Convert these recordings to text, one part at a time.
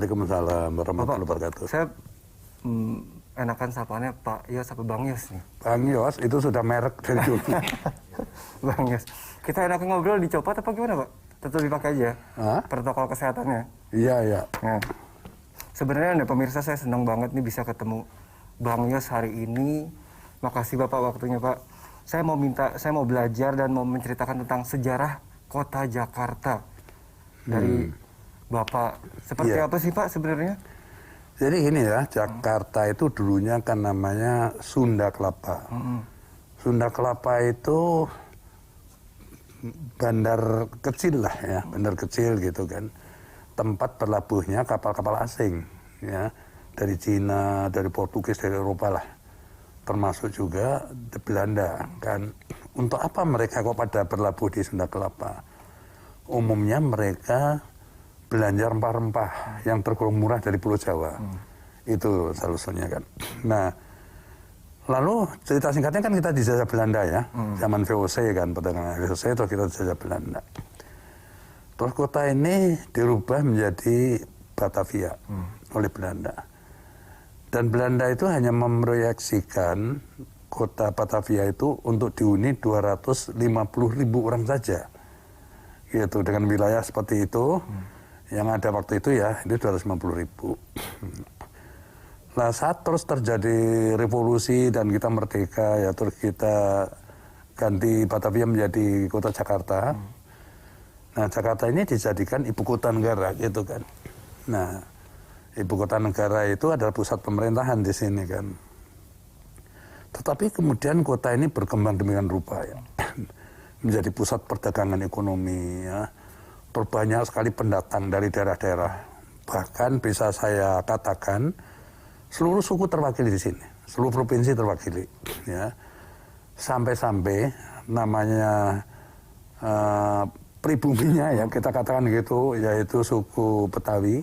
Waalaikumsalam warahmatullahi wabarakatuh. Saya enakan sapaannya Pak Yos apa Bang Yos nih? Bang Yos itu sudah merek dari dulu. Bang Yos. Kita enakan ngobrol dicopot apa gimana Pak? Tetap dipakai aja protokol kesehatannya. Iya, iya. Nah, sebenarnya nih pemirsa, saya senang banget nih bisa ketemu Bang Yos hari ini. Makasih Bapak waktunya Pak. Saya mau belajar dan mau menceritakan tentang sejarah kota Jakarta dari Bapak. Seperti apa sih Pak sebenarnya? Jadi gini ya, Jakarta itu dulunya kan namanya Sunda Kelapa. Sunda Kelapa itu bandar kecil lah ya, bandar kecil gitu kan. Tempat berlabuhnya kapal-kapal asing ya, dari Cina, dari Portugis, dari Eropa lah. Termasuk juga di Belanda kan. Untuk apa mereka kok pada berlabuh di Sunda Kelapa? Umumnya mereka belanja rempah-rempah yang tergolong murah dari Pulau Jawa. Itu solusinya kan. Nah, lalu cerita singkatnya kan kita dijajah Belanda ya. Zaman VOC kan, perdagangan VOC itu kita dijajah Belanda. Terus kota ini dirubah menjadi Batavia oleh Belanda. Dan Belanda itu hanya memproyeksikan kota Batavia itu untuk dihuni 250.000 orang saja. Gitu, dengan wilayah seperti itu. Yang ada waktu itu ya, ini 250.000. Nah, saat terus terjadi revolusi dan kita merdeka, ya terus kita ganti Batavia menjadi kota Jakarta. Nah, Jakarta ini dijadikan ibu kota negara, gitu kan. Nah, ibu kota negara itu adalah pusat pemerintahan di sini kan. Tetapi kemudian kota ini berkembang demikian rupa ya, menjadi pusat perdagangan ekonomi ya. Berbanyak sekali pendatang dari daerah-daerah. Bahkan bisa saya katakan seluruh suku terwakili di sini, seluruh provinsi terwakili. Ya. Sampai-sampai namanya pribuminya ya kita katakan gitu, yaitu suku Betawi,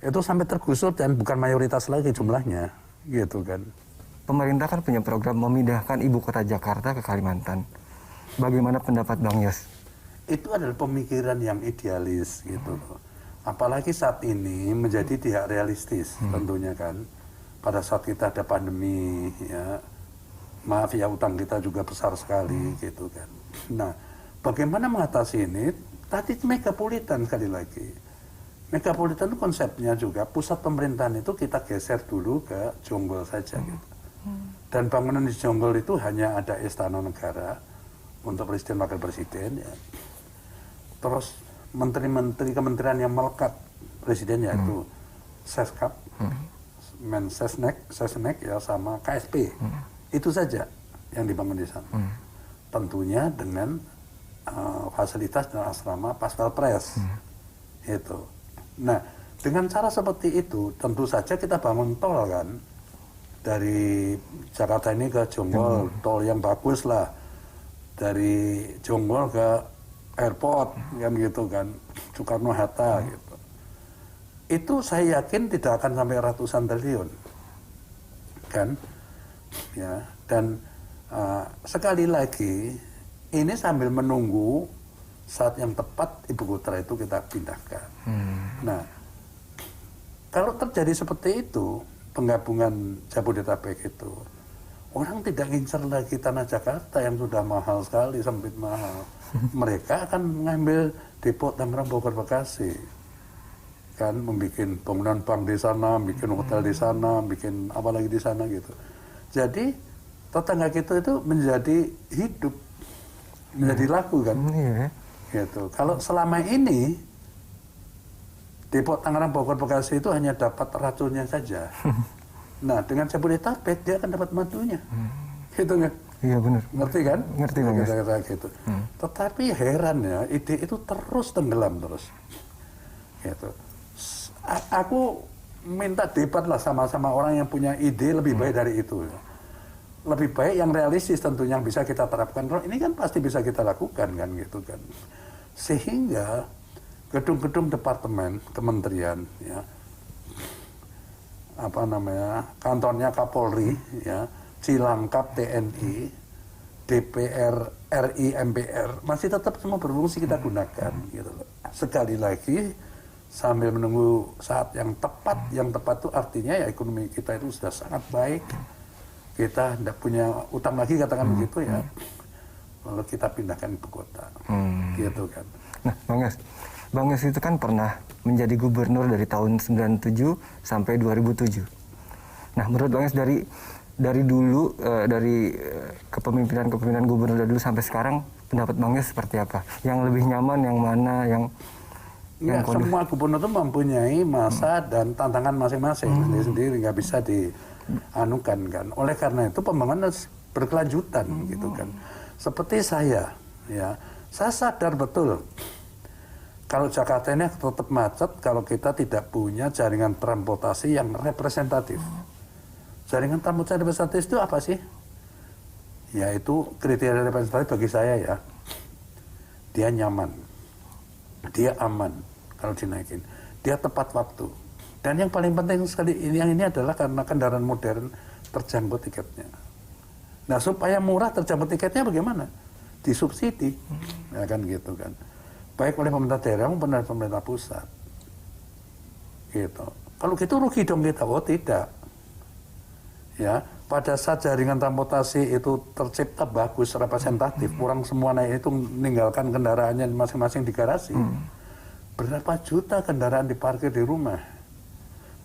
itu sampai tergusur dan bukan mayoritas lagi jumlahnya, gitu kan. Pemerintah kan punya program memindahkan ibu kota Jakarta ke Kalimantan. Bagaimana pendapat Bang Yos? Itu adalah pemikiran yang idealis gitu loh. Apalagi saat ini menjadi tidak realistis tentunya kan. Pada saat kita ada pandemi ya, maaf ya utang kita juga besar sekali gitu kan. Nah, bagaimana mengatasi ini? Tadi megapolitan sekali lagi. Megapolitan itu konsepnya juga pusat pemerintahan itu kita geser dulu ke Jonggol saja gitu. Dan bangunan di Jonggol itu hanya ada istana negara untuk presiden wakil presiden ya. Terus menteri-menteri kementerian yang melekat presiden yaitu Seskap, Sesnek ya sama KSP. Itu saja yang dibangun di sana. Tentunya dengan fasilitas dan asrama Paspapres. Itu. Nah, dengan cara seperti itu tentu saja kita bangun tol kan. Dari Jakarta ini ke Jonggol, tol yang bagus lah. Dari Jonggol ke airport kan gitu kan, Soekarno-Hatta gitu. Itu saya yakin tidak akan sampai ratusan triliun kan ya. Dan sekali lagi ini sambil menunggu saat yang tepat ibu kota itu kita pindahkan. Nah, kalau terjadi seperti itu penggabungan Jabodetabek itu, orang tidak ngincer lagi tanah Jakarta yang sudah mahal sekali, sempit mahal. Mereka akan mengambil depo Tangerang, Bogor, Bekasi. Kan membuat bangunan bank di sana, bikin hotel di sana, bikin apa lagi di sana gitu. Jadi tetangga kita itu menjadi hidup, menjadi laku kan. Gitu. Kalau selama ini depo Tangerang, Bogor, Bekasi itu hanya dapat racunnya saja. Nah, dengan Jabodetabek dia akan dapat matunya. Gitu kan? Iya benar. Ngerti kan? Ngerti Bang Yos. Gitu. Tetapi heran ya, ide itu terus tenggelam terus. Gitu. Aku minta debat lah sama-sama orang yang punya ide lebih baik dari itu. Lebih baik yang realistis tentunya yang bisa kita terapkan. Kalau ini kan pasti bisa kita lakukan kan gitu kan. Sehingga gedung-gedung departemen, kementerian ya, apa namanya, kantornya Kapolri ya, Cilangkap TNI, DPR RI MPR masih tetap semua berfungsi kita gunakan gitu loh. Sekali lagi sambil menunggu saat yang tepat. Yang tepat itu artinya ya ekonomi kita itu sudah sangat baik, kita tidak punya utang lagi katakan begitu ya, lalu kita pindahkan ibu kota, gitu kan. Nah, Bang Yos itu kan pernah menjadi gubernur dari tahun 97 sampai 2007. Nah, menurut Bang Yos dari dulu, dari kepemimpinan gubernur dari dulu sampai sekarang, pendapat Bang Yos seperti apa? Yang lebih nyaman, yang mana, yang ya, semua gubernur itu mempunyai masa dan tantangan masing-masing sendiri, nggak bisa dianukan kan. Oleh karena itu pembangunan harus berkelanjutan gitu kan. Seperti saya, ya, saya sadar betul kalau Jakarta ini tetap macet kalau kita tidak punya jaringan transportasi yang representatif. Jaringan transportasi representatif itu apa sih? Yaitu kriteria representatif bagi saya ya, dia nyaman, dia aman kalau dinaikin, dia tepat waktu, dan yang paling penting sekali ini adalah karena kendaraan modern terjangkau tiketnya. Nah, supaya murah terjangkau tiketnya bagaimana? Disubsidi, ya kan gitu kan, baik oleh pemerintah daerah maupun oleh pemerintah pusat, gitu. Kalau gitu rugi dong kita? Oh tidak, ya. Pada saat jaringan transportasi itu tercipta bagus, representatif, orang semua naik itu meninggalkan kendaraannya masing-masing di garasi. Berapa juta kendaraan diparkir di rumah?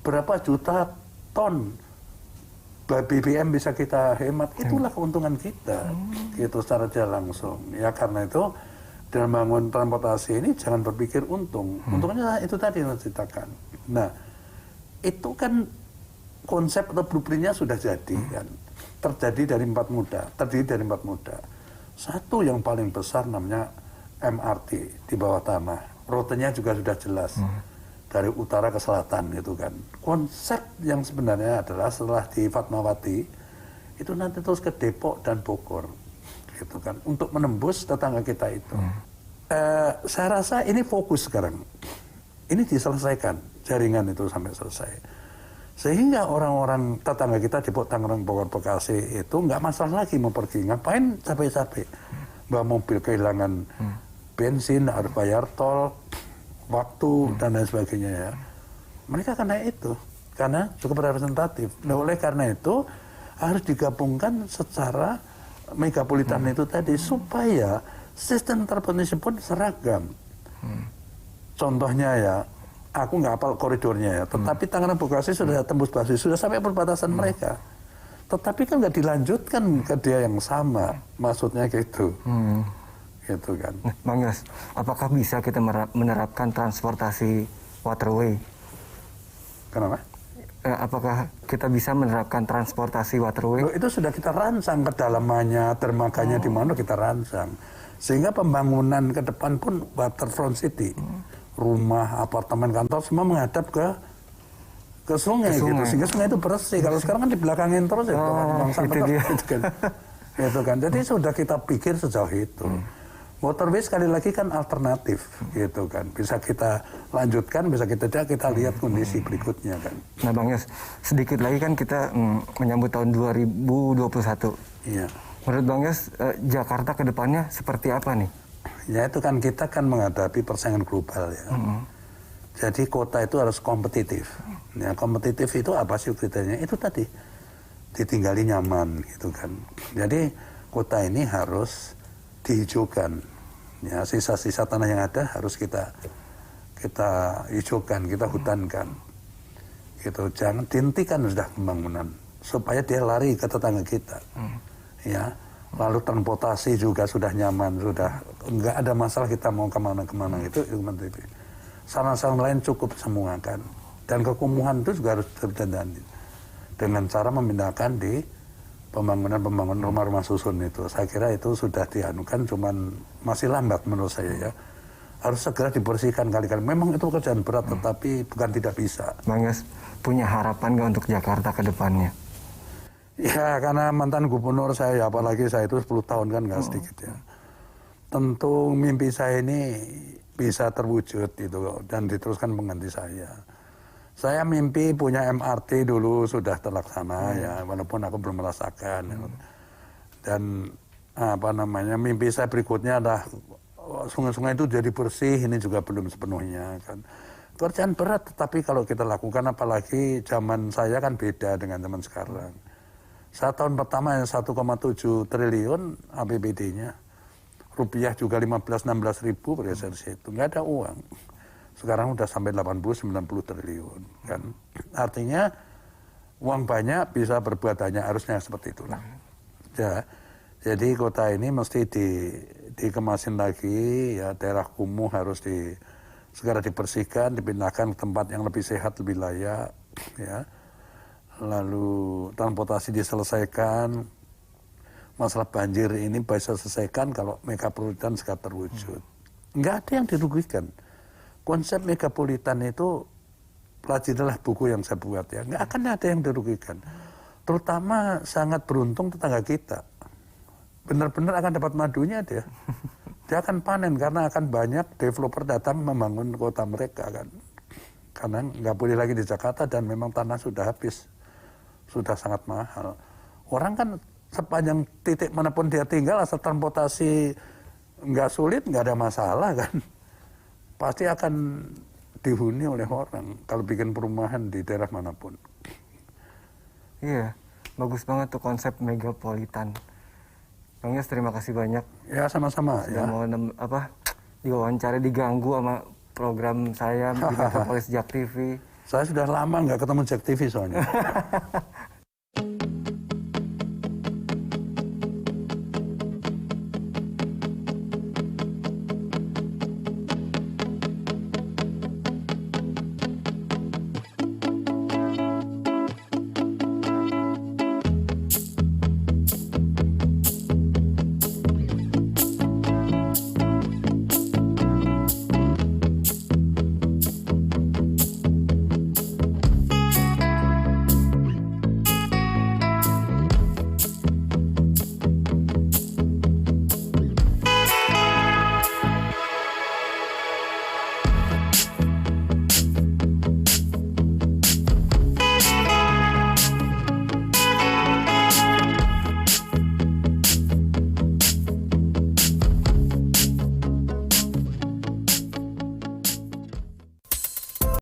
Berapa juta ton BBM bisa kita hemat? Itulah keuntungan kita, gitu secara tidak langsung. Ya karena itu dalam membangun transportasi ini jangan berpikir untung. Untungnya itu tadi yang ceritakan. Nah, itu kan konsep atau blueprintnya sudah jadi kan, terdiri dari empat moda. Satu yang paling besar namanya MRT di bawah tanah, rutenya juga sudah jelas dari utara ke selatan gitu kan. Konsep yang sebenarnya adalah setelah di Fatmawati itu nanti terus ke Depok dan Bogor gitu kan, untuk menembus tetangga kita itu. Saya rasa ini fokus sekarang, ini diselesaikan jaringan itu sampai selesai. Sehingga orang-orang tetangga kita di Tangerang, Bogor, Bekasi itu nggak masalah lagi mau pergi. Ngapain capek-capek? Bawa mobil kehilangan bensin, harus bayar tol, waktu, dan lain sebagainya ya. Mereka karena itu, karena cukup representatif. Nah, oleh karena itu harus digabungkan secara megapolitan itu tadi, supaya sistem transportasi pun seragam. Contohnya ya, aku nggak hafal koridornya ya, tetapi Tangerang Bekasi sudah tembus Bekasi, sudah sampai perbatasan mereka. Tetapi kan nggak dilanjutkan ke dia yang sama, maksudnya gitu. Gitu kan. Nah, Bang Yos, apakah bisa kita menerapkan transportasi waterway? Kenapa? Apakah kita bisa menerapkan transportasi waterway? Loh, itu sudah kita rancang kedalamannya, dermaganya di mana kita rancang. Sehingga pembangunan ke depan pun waterfront city. Rumah, apartemen, kantor semua menghadap ke sungai, gitu, sehingga sungai itu bersih. Kalau sekarang kan dibelakangin terus ya, itu kan. Jadi sudah kita pikir sejauh itu. Waterway sekali lagi kan alternatif, gitu kan. Bisa kita lanjutkan, bisa kita lihat kondisi berikutnya kan. Nah, Bang Yos, sedikit lagi kan kita menyambut tahun 2021. Iya. Menurut Bang Yos, Jakarta ke depannya seperti apa nih? Ya itu kan kita kan menghadapi persaingan global ya. Jadi kota itu harus kompetitif. Ya, kompetitif itu apa sih kriterianya? Itu tadi ditinggali nyaman gitu kan. Jadi kota ini harus dihijaukan. Ya, sisa-sisa tanah yang ada harus kita hijaukan, kita hutankan. Gitu. Jangan dihentikan sudah pembangunan supaya dia lari ke tetangga kita. Ya. Lalu transportasi juga sudah nyaman, sudah nggak ada masalah kita mau kemana-kemana, itu menteri. Sarana-sarana lain cukup semua kan, dan kekumuhan itu juga harus terjadi dengan cara memindahkan di pembangunan rumah-rumah susun itu. Saya kira itu sudah dianukan, cuman masih lambat menurut saya ya. Harus segera dibersihkan kali-kali. Memang itu pekerjaan berat, tetapi bukan tidak bisa. Bang Yos, punya harapan nggak untuk Jakarta ke depannya? Ya karena mantan gubernur saya, apalagi saya itu 10 tahun kan nggak sedikit ya. Tentu mimpi saya ini bisa terwujud gitu dan diteruskan pengganti saya. Saya mimpi punya MRT dulu sudah terlaksana ya, walaupun aku belum merasakan. Dan mimpi saya berikutnya adalah sungai-sungai itu jadi bersih, ini juga belum sepenuhnya kan. Pekerjaan berat, tetapi kalau kita lakukan, apalagi zaman saya kan beda dengan zaman sekarang. Saya tahun pertama yang 1,7 triliun APBD-nya. Rupiah juga 15-16 ribu bergeser situ. Nggak ada uang. Sekarang udah sampai 80-90 triliun. Kan? Artinya uang banyak bisa berbuat banyak, harusnya seperti itulah. Ya, jadi kota ini mesti dikemasin lagi, ya daerah kumuh harus segera dibersihkan, dipindahkan ke tempat yang lebih sehat, lebih layak, ya. Lalu transportasi diselesaikan, masalah banjir ini bisa selesaikan kalau megapolitan segera terwujud. Nggak ada yang dirugikan. Konsep megapolitan itu, pelajarilah buku yang saya buat ya, nggak akan ada yang dirugikan. Terutama sangat beruntung tetangga kita. Benar-benar akan dapat madunya dia. Dia akan panen karena akan banyak developer datang membangun kota mereka kan. Karena nggak boleh lagi di Jakarta dan memang tanah sudah habis. Sudah sangat mahal. Orang kan sepanjang titik manapun dia tinggal, asal transportasi nggak sulit, nggak ada masalah kan. Pasti akan dihuni oleh orang kalau bikin perumahan di daerah manapun. Iya, bagus banget tuh konsep megapolitan. Bang Yos, terima kasih banyak. Ya sama-sama Sudah ya. mau diwawancara, diganggu sama program saya di Metropolis Jak TV. Saya sudah lama nggak ketemu Jak TV soalnya.